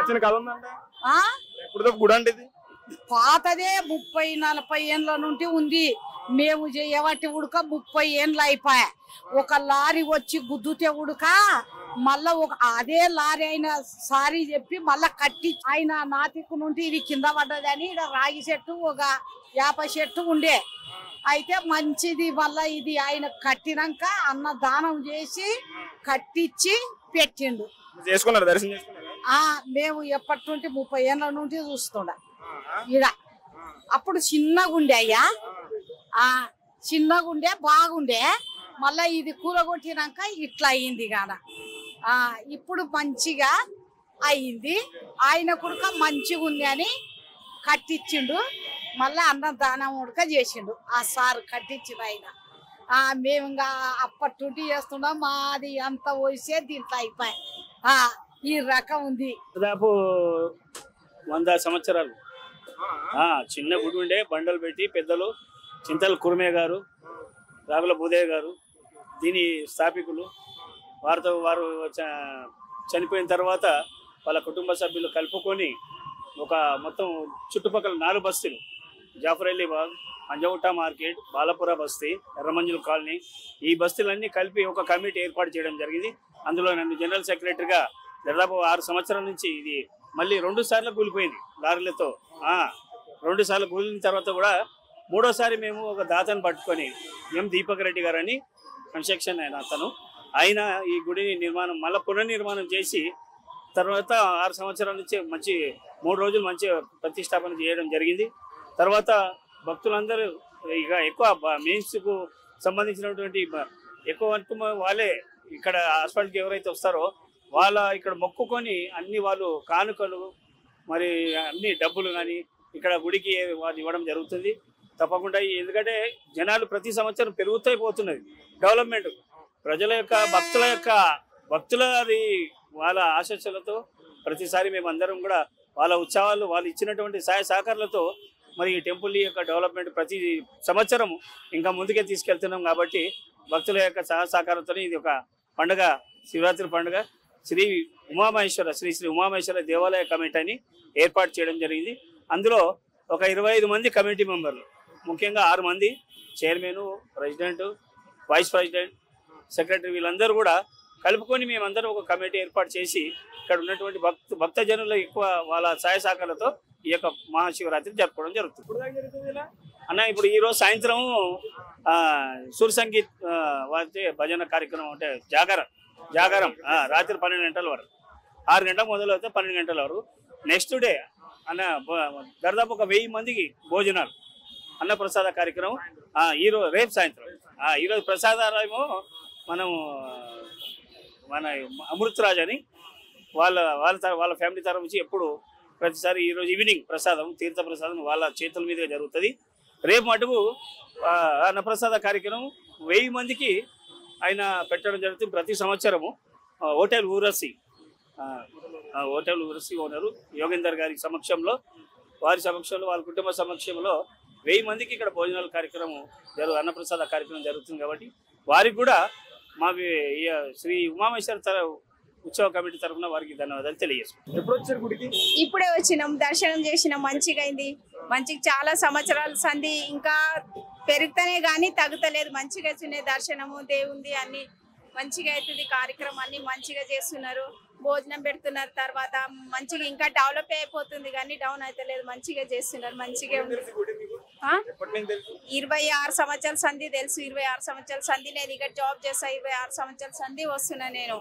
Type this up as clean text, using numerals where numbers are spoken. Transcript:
ప్రాచీన కథ ఉందంటే ఆ ఎప్పుడు గుడి అంటే ఇది పాతదే 30-40 ఏండ్ల నుండి ఉంది. మేము చేయబట్టి ఉడక 30 ఏండ్లు అయిపోయా. ఒక లారీ వచ్చి గుద్దుతే ఉడక మళ్ళా అదే లారీ అయిన సారీ చెప్పి మళ్ళా కట్టి ఆయన నాతికు నుండి ఇది కింద పడ్డదని ఇక్కడ రాగి చెట్టు ఒక వేప చెట్టు ఉండే. అయితే మంచిది మళ్ళా ఇది ఆయన కట్టినాక అన్న దానం చేసి కట్టించి పెట్టిండు. చేసుకున్నారు, దర్శనం చేసుకున్నారు. మేము ఎప్పటి నుండి 30 ఏండ్ల నుండి చూస్తుండ ఇడ. అప్పుడు చిన్నగుండే అయ్యా, చిన్నగుండే బాగుండే. మళ్ళా ఇది కూరగొట్టినాక ఇట్లా అయింది కాన. ఇప్పుడు మంచిగా అయింది. ఆయన కుడక మంచిగా ఉంది అని కట్టించిండు. మళ్ళా అన్నదానం ఉడక చేసిండు ఆ సారు కట్టించిన ఆయన. మేము ఇంకా అప్పటి నుండి చేస్తున్నాం. మాది అంత వయసే దీంట్లో అయిపోయి ఈ రకం ఉంది. దాదాపు 100 సంవత్సరాలు చిన్న గుడి ఉండే. బండలు పెట్టి పెద్దలు చింతల కుర్మే గారు, రాగుల భూదేవి గారు దీని స్థాపికులు. వారితో వారు చనిపోయిన తర్వాత వాళ్ళ కుటుంబ సభ్యులు కలుపుకొని ఒక మొత్తం చుట్టుపక్కల 4 బస్తీలు, జాఫర్ అలీ బాగ్, అంజవుటా మార్కెట్, బాలపుర బస్తీ, ఎర్రమంజుల కాలనీ, ఈ బస్తీలన్నీ కలిపి ఒక కమిటీ ఏర్పాటు చేయడం జరిగింది. అందులో నన్ను జనరల్ సెక్రటరీగా దాదాపు 6 సంవత్సరాల నుంచి ఇది మళ్ళీ 2 సార్లు కూలిపోయింది లారీలతో. 2 సార్లు కూలిన తర్వాత కూడా 3వ సారి మేము ఒక దాతను పట్టుకొని ఎం దీపక్ రెడ్డి గారని కన్స్ట్రక్షన్ ఆయన ఈ గుడిని నిర్మాణం మళ్ళీ పునర్నిర్మాణం చేసి తర్వాత 6 సంవత్సరాల నుంచి మంచి 3 రోజులు మంచి ప్రతిష్టాపన చేయడం జరిగింది. తర్వాత భక్తులందరూ ఇక ఎక్కువ మెయిన్స్కు సంబంధించినటువంటి ఎక్కువ వరకు వాళ్ళే ఇక్కడ హాస్పిటల్కి ఎవరైతే వస్తారో వాళ్ళ ఇక్కడ మొక్కుకొని అన్ని వాళ్ళు కానుకలు మరి అన్ని డబ్బులు కానీ ఇక్కడ గుడికి వాళ్ళు ఇవ్వడం జరుగుతుంది తప్పకుండా. ఎందుకంటే జనాలు ప్రతి సంవత్సరం పెరుగుతూ పోతున్నది. డెవలప్మెంట్ ప్రజల యొక్క భక్తుల అది వాళ్ళ ఆశస్సులతో ప్రతిసారి మేమందరం కూడా వాళ్ళ ఉత్సవాలు వాళ్ళు ఇచ్చినటువంటి సహాయ సహకారాలతో మరి ఈ టెంపుల్ యొక్క డెవలప్మెంట్ ప్రతి సంవత్సరం ఇంకా ముందుకే తీసుకెళ్తున్నాం. కాబట్టి భక్తుల యొక్క సహకారంతో ఇది ఒక పండుగ, శివరాత్రి పండుగ శ్రీ ఉమామహేశ్వర దేవాలయ కమిటీని ఏర్పాటు చేయడం జరిగింది. అందులో ఒక 25 మంది కమిటీ మెంబర్లు, ముఖ్యంగా 6 మంది chairman, president, vice president, secretary వీళ్ళందరూ కూడా కలుపుకొని మేమందరం ఒక కమిటీ ఏర్పాటు చేసి ఇక్కడ ఉన్నటువంటి భక్తజనుల ఎక్కువ వాళ్ళ సహాయ సహకారాలతో ఈ యొక్క మహాశివరాత్రి జరుపుకోవడం జరుగుతుంది. ఇప్పుడు ఈరోజు సాయంత్రం సూర్ సంగీత్ వారి భజన కార్యక్రమం అంటే జాగారం రాత్రి 12 గంటల వరకు, 6 గంటలకు మొదలవుతే 12 గంటల వరకు. నెక్స్ట్ డే దాదాపు ఒక 1000 మందికి భోజనాలు అన్నప్రసాద కార్యక్రమం రేపు సాయంత్రం. ఈరోజు ప్రసాదాలేమో మన అమృతరాజ్ అని వాళ్ళ ఫ్యామిలీ తరఫు నుంచి ఎప్పుడు ప్రతిసారి ఈరోజు ఈవినింగ్ ప్రసాదం, తీర్థ ప్రసాదం వాళ్ళ చేతుల మీదుగా జరుగుతుంది. రేపు మటుకు అన్నప్రసాద కార్యక్రమం 1000 మందికి ఆయన పెట్టడం జరుగుతుంది. ప్రతి సంవత్సరము హోటల్ ఊరసి ఓనరు యోగేందర్ గారి సమక్షంలో, వారి సమక్షంలో, వాళ్ళ కుటుంబ సమక్షంలో 1000 మందికి ఇక్కడ భోజనాల కార్యక్రమం అన్నప్రసాద కార్యక్రమం జరుగుతుంది. కాబట్టి వారికి కూడా మా శ్రీ ఉమామహేశ్వర ఉత్సవ కమిటీ తరఫున వారికి ధన్యవాదాలు తెలియజేసుకుంటాం. ఎప్పుడు వచ్చారు గుడికి? ఇప్పుడే వచ్చినాం, దర్శనం చేసినాం, మంచిగా అయింది. మంచిగా చాలా సంవత్సరాల సంధి ఇంకా పెరుగుతనే కానీ తగ్గుతలేదు. మంచిగా వచ్చినాయి దర్శనము, దేవుంది అన్ని మంచిగా అవుతుంది. కార్యక్రమం అన్ని మంచిగా చేస్తున్నారు, భోజనం పెడుతున్నారు. తర్వాత మంచిగా ఇంకా డెవలప్ అయిపోతుంది కానీ డౌన్ అవుతలేదు. మంచిగా చేస్తున్నారు, మంచిగా ఉంది. 26 సంవత్సరాల సంధి తెలుసు. 26 సంవత్సరాల సంధి నేను ఇక్కడ జాబ్ చేస్తా. 26 సంవత్సరాల సంధి వస్తున్నా నేను.